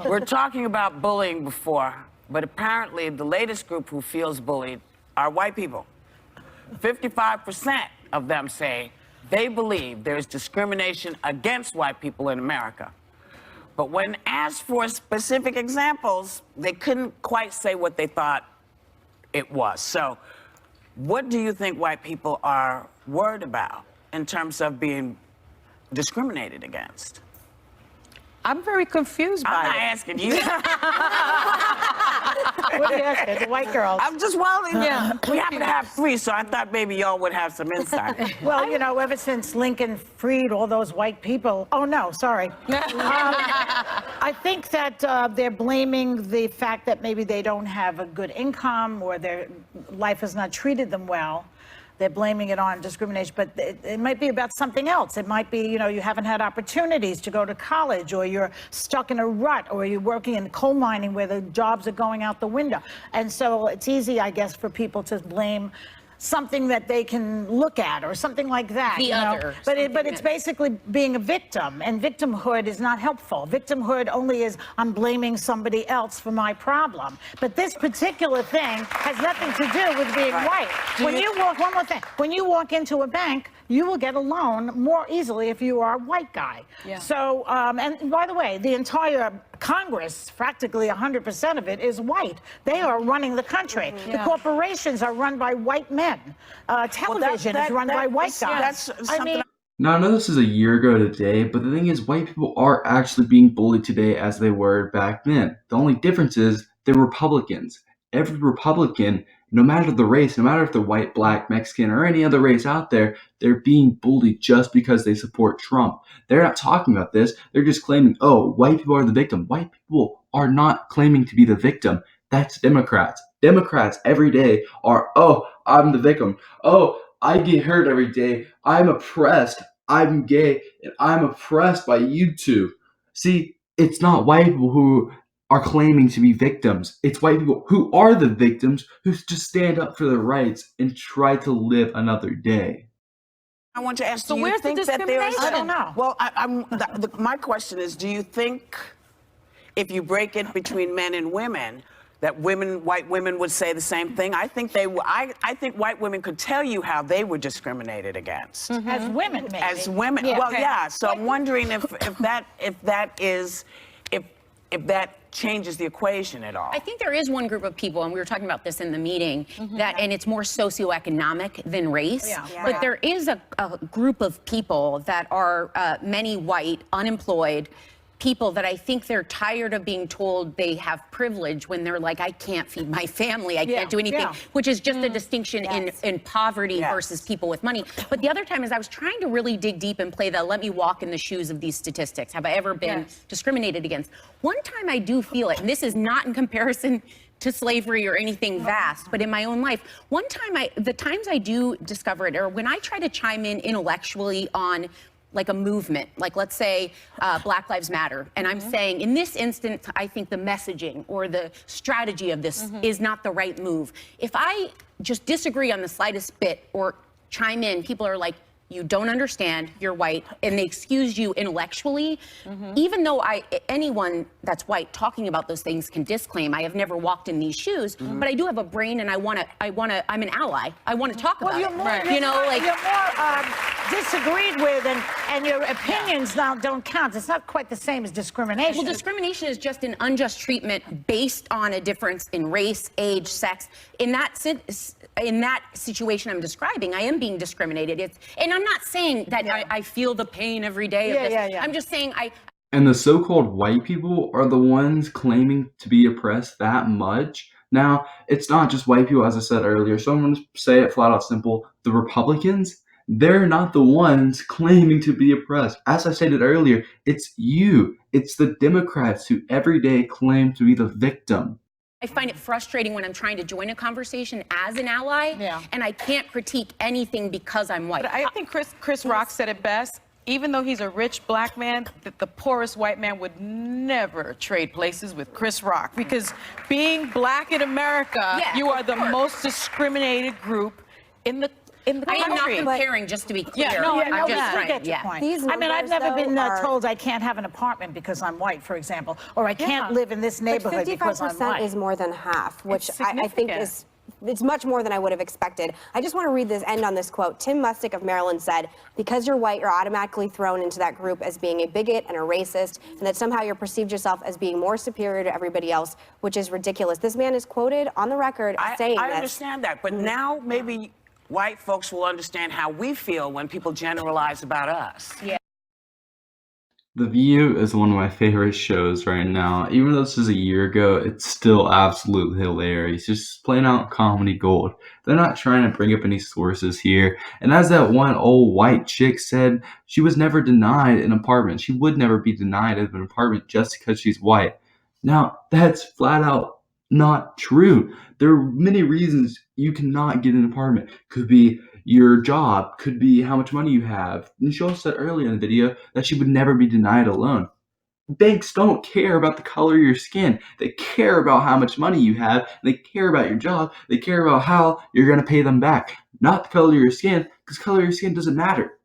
We're talking about bullying before, but apparently the latest group who feels bullied are white people. 55% of them say they believe there's discrimination against white people in America. But when asked for specific examples, they couldn't quite say what they thought it was. So what do you think white people are worried about in terms of being discriminated against? I'm very confused by I'm not it. asking you. What are you asking? The white girls. I'm just wondering. Yeah. We happen to have three, so I thought maybe y'all would have some insight. Well, you know, ever since Lincoln freed all those white people. Oh, no, sorry. I think that they're blaming the fact that maybe they don't have a good income or their life has not treated them well. They're blaming it on discrimination, but it might be about something else. It might be, you know, you haven't had opportunities to go to college, or you're stuck in a rut, or you're working in coal mining where the jobs are going out the window. And so it's easy, I guess, for people to blame something that they can look at or something like that. The other. But it's basically being a victim, and victimhood is not helpful. Victimhood only is I'm blaming somebody else for my problem. But this particular thing has nothing to do with being white. One more thing, when you walk into a bank, you will get a loan more easily if you are a white guy. Yeah. So, and by the way, the entire Congress, practically 100% of it is white. They are running the country. The corporations are run by white men. Television is run by white guys. Now, I know this is a year ago today, but the thing is, white people are actually being bullied today as they were back then. The only difference is they're Republicans. Every Republican, no matter the race, no matter if they're white, black, Mexican, or any other race out there, they're being bullied just because they support Trump. They're not talking about this. They're just claiming, oh, white people are the victim. White people are not claiming to be the victim. That's Democrats. Democrats every day are, oh, I'm the victim. Oh, I get hurt every day. I'm oppressed. I'm gay. And I'm oppressed by you two. See, it's not white people who are claiming to be victims. It's white people who are the victims who just stand up for their rights and try to live another day. I want to ask, So do you where's the think that there is... discrimination? I don't know. Well, my question is, do you think if you break it between men and women, that white women would say the same thing? I think I think white women could tell you how they were discriminated against. As women, maybe. As women, Yeah. well, yeah. So I'm wondering if that changes the equation at all. I think there is one group of people, and we were talking about this in the meeting, that, and it's more socioeconomic than race. Yeah. But there is a group of people that are many white, unemployed people that I think they're tired of being told they have privilege when they're like, I can't feed my family, I can't do anything, which is just a distinction in poverty versus people with money. But the other time is I was trying to really dig deep and play the let me walk in the shoes of these statistics. Have I ever been discriminated against? One time I do feel it, and this is not in comparison to slavery or anything vast, but in my own life, one time the times I do discover it are when I try to chime in intellectually on like a movement, like let's say Black Lives Matter. And I'm saying in this instance, I think the messaging or the strategy of this is not the right move. If I just disagree on the slightest bit or chime in, people are like, you don't understand, you're white, and they excuse you intellectually. Even though anyone that's white talking about those things can disclaim, I have never walked in these shoes, but I do have a brain and I'm an ally. I want to talk about You're it. more, You know, like you're more disagreed with, and your opinions now don't count. It's not quite the same as discrimination. Well, discrimination is just an unjust treatment based on a difference in race, age, sex. In that situation I'm describing, I am being discriminated. And I'm not saying that I feel the pain every day of this. I'm just saying And the so-called white people are the ones claiming to be oppressed that much. Now, it's not just white people, as I said earlier. So I'm going to say it flat out simple. The Republicans, they're not the ones claiming to be oppressed. As I stated earlier, it's you. It's the Democrats who every day claim to be the victim. I find it frustrating when I'm trying to join a conversation as an ally, and I can't critique anything because I'm white. But I think Chris Rock said it best. Even though he's a rich black man, the poorest white man would never trade places with Chris Rock. Because being black in America, you are the most discriminated group in the in the I am not country. comparing, just to be clear. Yeah, no, I'm I know just that. trying. get your Yeah. point. These I mean, I've numbers, never though, been are- told I can't have an apartment because I'm white, for example, or I can't live in this But neighborhood because I'm 55% white. is more than half, which It's I think significant. is. It's much more than I would have expected. I just want to end on this quote. Tim Mustick of Maryland said, because you're white, you're automatically thrown into that group as being a bigot and a racist, and that somehow you're perceived yourself as being more superior to everybody else, which is ridiculous. This man is quoted on the record saying I this. understand that, but now maybe white folks will understand how we feel when people generalize about us. Yeah. The View is one of my favorite shows right now. Even though this is a year ago, it's still absolutely hilarious. Just plain out comedy gold. They're not trying to bring up any sources here. And as that one old white chick said, she was never denied an apartment. She would never be denied an apartment just because she's white. Now, that's flat out not true. There are many reasons you cannot get an apartment. Could be your job, could be how much money you have. And she also said earlier in the video that she would never be denied a loan. Banks don't care about the color of your skin. They care about how much money you have. And they care about your job. They care about how you're going to pay them back. Not the color of your skin, because color of your skin doesn't matter.